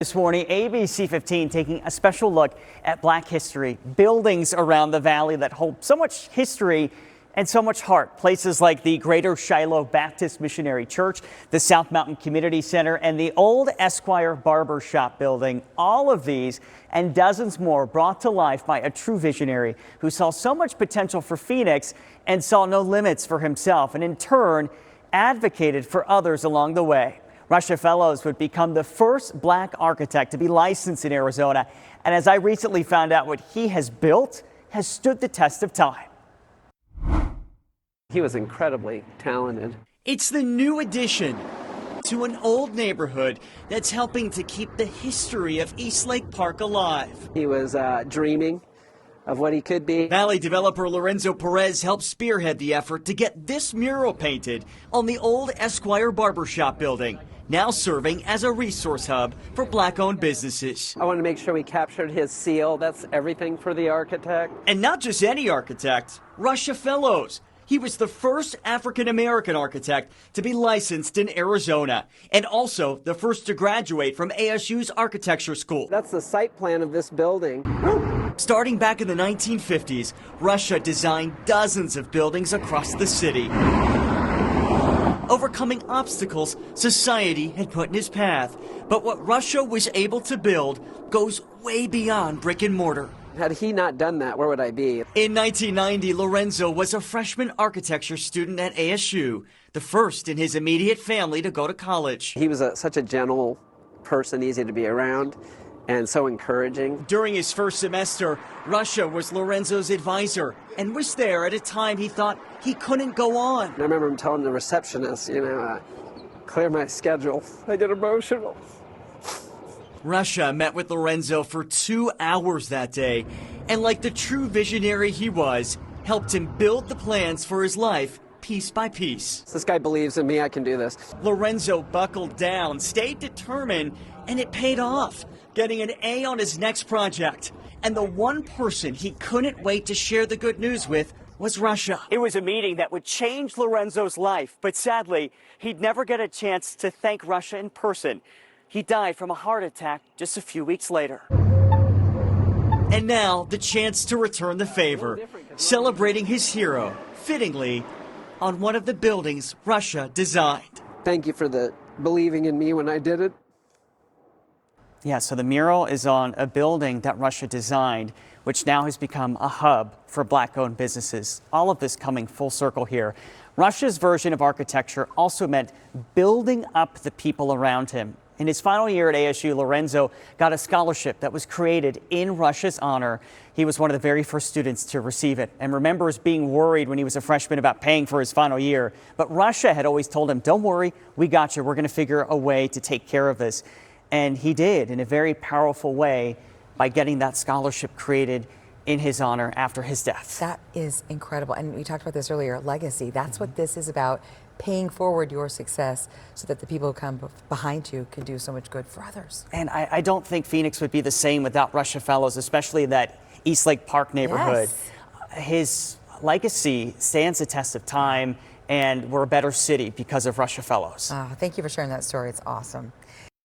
This morning, ABC 15 taking a special look at Black history, buildings around the valley that hold so much history and so much heart. Places like the Greater Shiloh Baptist Missionary Church, the South Mountain Community Center, and the old Esquire Barber Shop building. All of these and dozens more brought to life by a true visionary who saw so much potential for Phoenix and saw no limits for himself, and in turn advocated for others along the way. Russia Fellows would become the first Black architect to be licensed in Arizona. And as I recently found out, what he has built has stood the test of time. He was incredibly talented. It's the new addition to an old neighborhood that's helping to keep the history of Eastlake Park alive. He was dreaming of what he could be. Valley developer Lorenzo Perez helped spearhead the effort to get this mural painted on the old Esquire Barber Shop building, now serving as a resource hub for Black-owned businesses. I wanted to make sure we captured his seal. That's everything for the architect. And not just any architect, Russia Fellows. He was the first African-American architect to be licensed in Arizona, and also the first to graduate from ASU's architecture school. That's the site plan of this building. Starting back in the 1950s, Russia designed dozens of buildings across the city, overcoming obstacles society had put in his path. But what Russia was able to build goes way beyond brick and mortar. Had he not done that, where would I be? In 1990, Lorenzo was a freshman architecture student at ASU, the first in his immediate family to go to college. He was such a gentle person, easy to be around, and so encouraging. During his first semester, Russia was Lorenzo's advisor and was there at a time he thought he couldn't go on. I remember him telling the receptionist, clear my schedule. I get emotional. Russia met with Lorenzo for 2 hours that day, and like the true visionary he was, helped him build the plans for his life piece by piece. This guy believes in me, I can do this. Lorenzo buckled down, stayed determined, and it paid off, getting an A on his next project. And the one person he couldn't wait to share the good news with was Russia. It was a meeting that would change Lorenzo's life, but sadly, he'd never get a chance to thank Russia in person. He died from a heart attack just a few weeks later. And now, the chance to return the favor, celebrating his hero, fittingly, on one of the buildings Russia designed. Thank you for believing in me when I did it. Yeah, so the mural is on a building that Russia designed, which now has become a hub for Black-owned businesses. All of this coming full circle here. Russia's version of architecture also meant building up the people around him. In his final year at ASU, Lorenzo got a scholarship that was created in Russia's honor. He was one of the very first students to receive it, and remembers being worried when he was a freshman about paying for his final year. But Russia had always told him, don't worry, we got you. We're going to figure a way to take care of this. And he did in a very powerful way by getting that scholarship created in his honor after his death. That is incredible. And we talked about this earlier, legacy. That's what this is about, paying forward your success so that the people who come behind you can do so much good for others. And I don't think Phoenix would be the same without Russia Fellows, especially that Eastlake Park neighborhood. Yes. His legacy stands the test of time, and we're a better city because of Russia Fellows. Thank you for sharing that story. It's awesome.